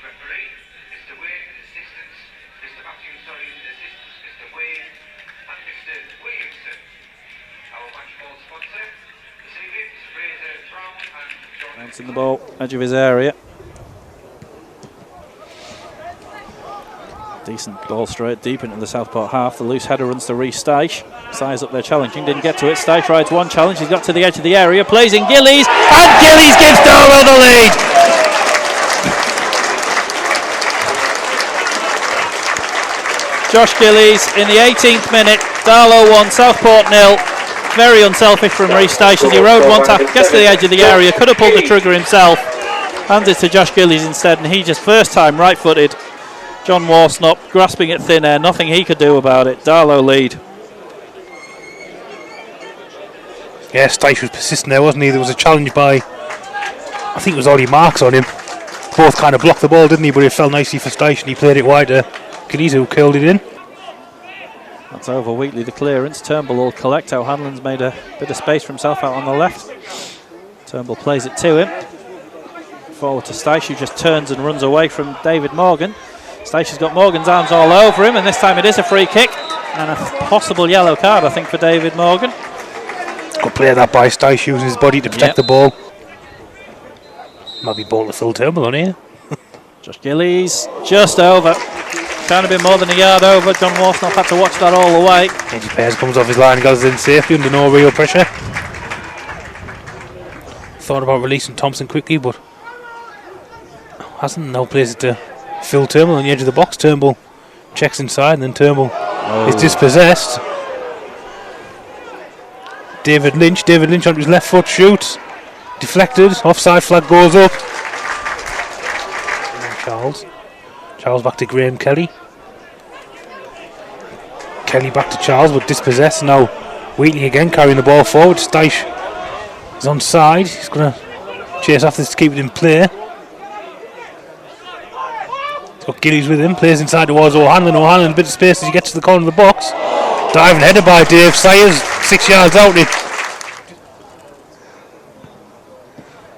referee, Mr. Wade, and assistants, Mr. Matthews, sorry, and assistants, Mr. Wade and Mr. Williamson. Our match ball sponsor this evening is Fraser Brown and John. Bouncing the ball, edge of his area. Decent ball straight deep into the Southport half. The loose header runs to Rhys Steisch. Size up there challenging, didn't get to it. Steisch rides one challenge, he's got to the edge of the area, plays in Gillies, and Gillies gives Darlow the lead. Josh Gillies in the 18th minute, Darlow 1, Southport 0. Very unselfish from Rhys Steisch as he rode one tap, gets to the edge of the area, could have pulled the trigger himself, hands it to Josh Gillies instead, and he just first time right footed. John Warsnop grasping at thin air, nothing he could do about it. Darlow lead. Yeah, Steisch was persistent there, wasn't he? There was a challenge by, I think it was Ollie Marks on him. Both kind of blocked the ball, didn't he? But it fell nicely for Steisch and he played it wide to Gillies, who curled it in. That's over Wheatley, the clearance. Turnbull will collect. O'Hanlon's made a bit of space for himself out on the left. Turnbull plays it to him. Forward to Steisch, who just turns and runs away from David Morgan. Steisch has got Morgan's arms all over him, and this time it is a free kick and a possible yellow card, I think, for David Morgan. Good play that by Steisch, using his body to protect the ball. Might be ball to Phil Turnbull on here. Josh Gillies just over. Kind of been more than a yard over. John Warsnop had to watch that all the way. Eddie Pears comes off his line and goes in safely under no real pressure. Thought about releasing Thompson quickly, but hasn't. No plays it to Phil Turnbull on the edge of the box. Turnbull checks inside and then Turnbull is dispossessed. David Lynch on his left foot shoots. Deflected, offside flag goes up. Charles back to Graham Kelly. Kelly back to Charles, but dispossessed. Now Wheatley again carrying the ball forward. Steisch is on side. He's going to chase after this to keep it in play. He's got Gillies with him. Plays inside towards O'Hanlon. O'Hanlon a bit of space as he gets to the corner of the box. Diving header by Dave Sayers. 6 yards out.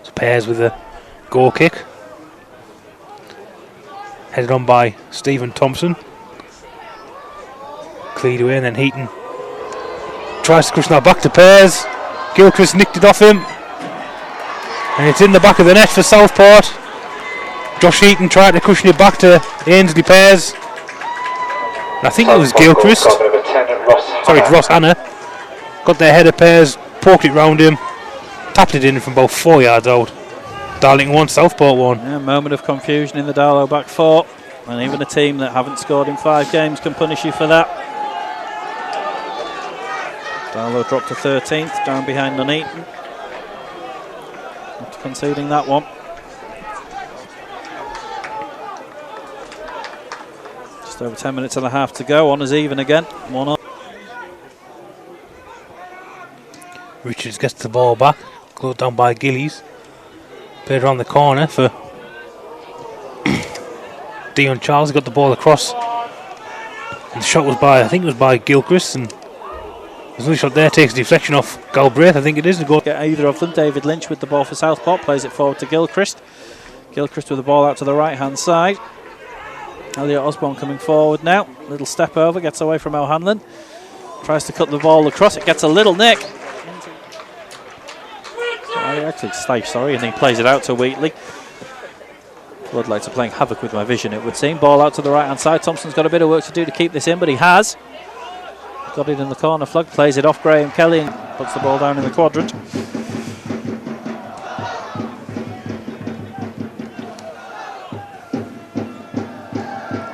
So Pears with a goal kick. Headed on by Stephen Thompson. Cleared away and then Heaton tries to cushion that back to Pears. Gilchrist nicked it off him. And it's in the back of the net for Southport. Josh Heaton tried to cushion it back to Ainsley Pears. And I think it was Gilchrist. Sorry, it's Ross Hanna. Got their header. Pears poked it round him. Tapped it in from about 4 yards out. Darlington 1, Southport 1. Yeah, moment of confusion in the Darlow back four, and even a team that haven't scored in 5 games can punish you for that. Darlow dropped to 13th, down behind Nuneaton. After conceding that one. Just over 10 minutes and a half to go. Honours even again. 1-1. Richards gets the ball back. Closed down by Gillies. Played around the corner for Dion Charles. Got the ball across. And the shot was by, I think it was by Gilchrist. And there's another shot there, takes a deflection off Galbraith, I think it is. Get either of them. David Lynch with the ball for Southport, plays it forward to Gilchrist. Gilchrist with the ball out to the right hand side. Elliot Osborne coming forward now. Little step over, gets away from O'Hanlon. Tries to cut the ball across, it gets a little nick. Actually, Steisch, sorry, and he plays it out to Wheatley. Floodlights are playing havoc with my vision, it would seem. Ball out to the right hand side. Thompson's got a bit of work to do to keep this in, but he has. Got it in the corner flag, plays it off Graham Kelly and puts the ball down in the quadrant.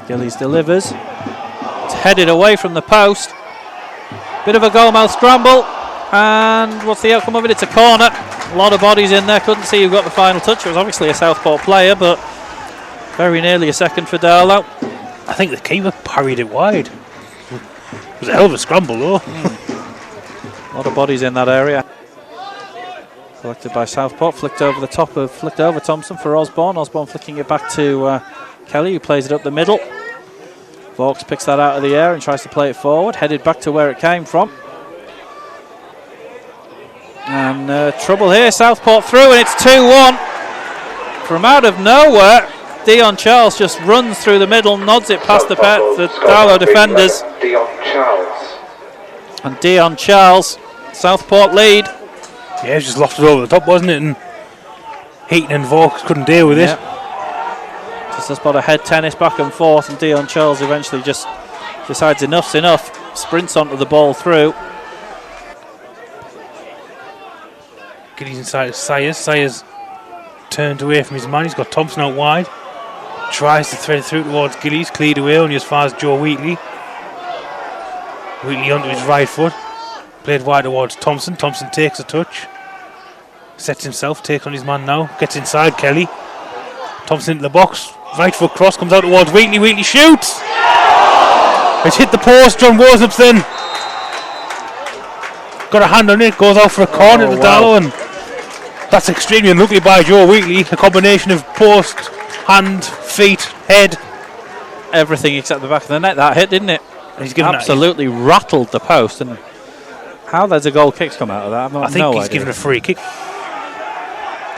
Gillies delivers. It's headed away from the post. Bit of a goalmouth scramble. And what's the outcome of it? It's a corner. A lot of bodies in there. Couldn't see who got the final touch. It was obviously a Southport player, but very nearly a second for Darlow. I think the keeper parried it wide. It was a hell of a scramble, though. A lot of bodies in that area. Collected by Southport. Flicked over Thompson for Osborne. Osborne flicking it back to Kelly, who plays it up the middle. Vaux picks that out of the air and tries to play it forward. Headed back to where it came from. And trouble here, Southport through, and it's 2-1. From out of nowhere, Dion Charles just runs through the middle, nods it past the Darlow defenders. Dion Charles. And Dion Charles, Southport lead. Yeah, just lofted over the top, wasn't it? And Heaton and Vaux couldn't deal with it. Just a spot of head tennis back and forth, and Dion Charles eventually just decides enough's enough. Sprints onto the ball through. Gillies inside to Sayers. Sayers turned away from his man. He's got Thompson out wide. Tries to thread it through towards Gillies. Cleared away only as far as Joe Wheatley. Wheatley onto his right foot. Played wide towards Thompson. Thompson takes a touch. Sets himself. Takes on his man now. Gets inside Kelly. Thompson into the box. Right foot cross. Comes out towards Wheatley. Wheatley shoots. It's hit the post. John Woznup's then got a hand on it. Goes out for a corner to Darlow. And that's extremely unlucky by Joe Wheatley. A combination of post, hand, feet, head. Everything except the back of the net. That hit, didn't it? He's given absolutely rattled the post. And how there's a goal kick's come out of that, I think he's given a free kick.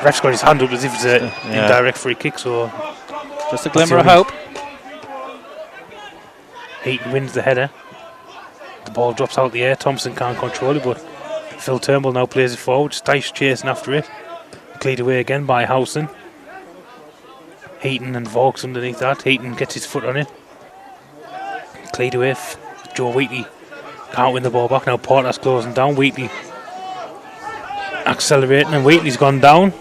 Ref's got his hand up as if it's an indirect free kick, so just a glimmer of hope. Heaton wins the header. The ball drops out the air. Thompson can't control it, but Phil Turnbull now plays it forward. Stice chasing after it. Cleared away again by Howson. Heaton and Vaux underneath that. Heaton gets his foot on it. Cleared away. Joe Wheatley can't win the ball back. Now Porter's closing down. Wheatley accelerating, and Wheatley's gone down.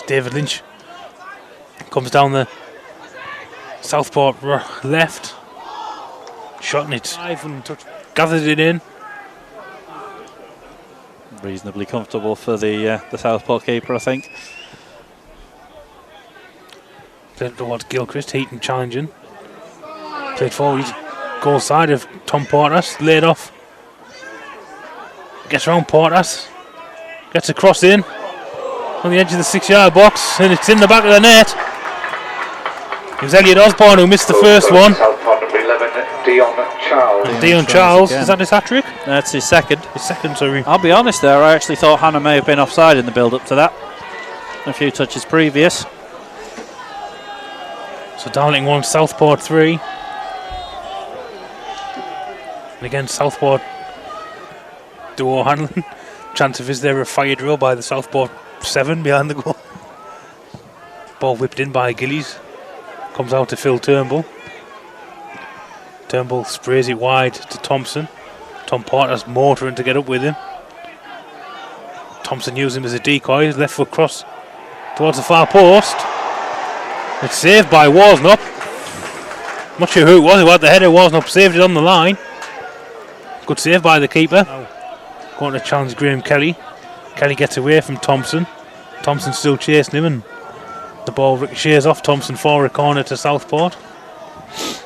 David Lynch comes down the Southport left. Shot in it. Gathered it in. Reasonably comfortable for the Southport keeper, I think. Played towards Gilchrist. Heaton challenging. Played forward. Goal side of Tom Portas. Laid off. Gets around Portas. Gets a cross in. On the edge of the 6-yard box. And it's in the back of the net. It was Elliot Osborne who missed the first one. Southport number 11, Dion Charles. Dion Charles. Is that his hat-trick? That's his second. His second, sorry. I'll be honest there, I actually thought Hannah may have been offside in the build-up to that. A few touches previous. So Darlington 1, Southport 3. And again, Southport duo handling. Chance of is there a fire drill by the Southport 7 behind the goal. Ball whipped in by Gillies. Comes out to Phil Turnbull. Turnbull sprays it wide to Thompson. Tom Porter's motoring to get up with him. Thompson used him as a decoy. His left foot cross towards the far post. It's saved by Woznop. Not sure who it was who had the header. Woznop saved it on the line. Good save by the keeper. Going to challenge Graham Kelly. Kelly gets away from Thompson. Thompson still chasing him, and the ball ricochets off Thompson for a corner to Southport. It's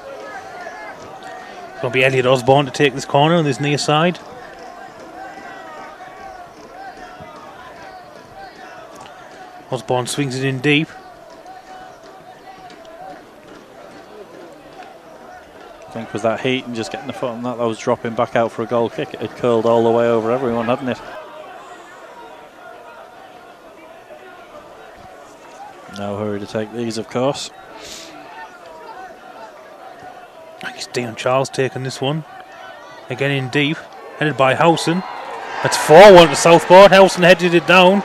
going to be Elliot Osborne to take this corner on this near side. Osborne swings it in deep. I think was that Heaton just getting the foot on that. That was dropping back out for a goal kick. It had curled all the way over everyone, hadn't it? No hurry to take these, of course. I guess Dion Charles taking this one. Again in deep. Headed by Howson. That's 4-1 to Southport. Howson headed it down.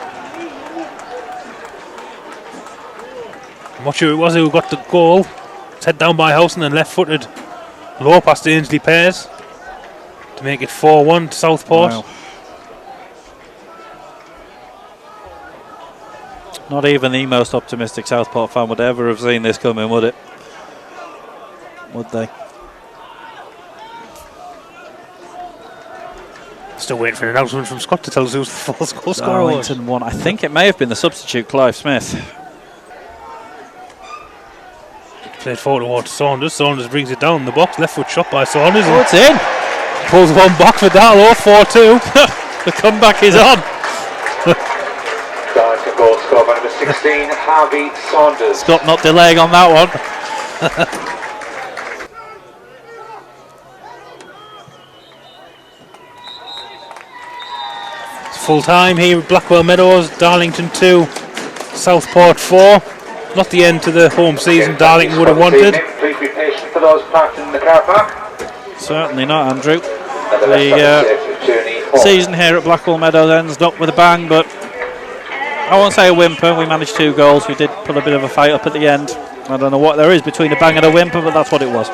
I'm not sure it was who got the goal. It's head down by Howson and left footed. Low past Ainsley Pears to make it 4-1 to Southport. Wow. Not even the most optimistic Southport fan would ever have seen this coming, would it? Would they? Still waiting for an announcement from Scott to tell us who's the false goal scorer. Darlington won. I think it may have been the substitute, Clive Smith. Played forward towards Saunders. Saunders brings it down the box. Left foot shot by Saunders. Oh, it's in. Pulls one back for Darlow. 4-2. The comeback is on. Darlington goal scorer by number 16, Harvey Saunders. Scott not delaying on that one. It's full time here at Blackwell Meadows. Darlington 2, Southport 4. Not the end to the home season Darlington would have wanted. Please be patient for those parked in the car park. Certainly not, Andrew. The season here at Blackwell Meadows ends up with a bang, but I won't say a whimper. We managed 2 goals. We did put a bit of a fight up at the end. I don't know what there is between a bang and a whimper, but that's what it was.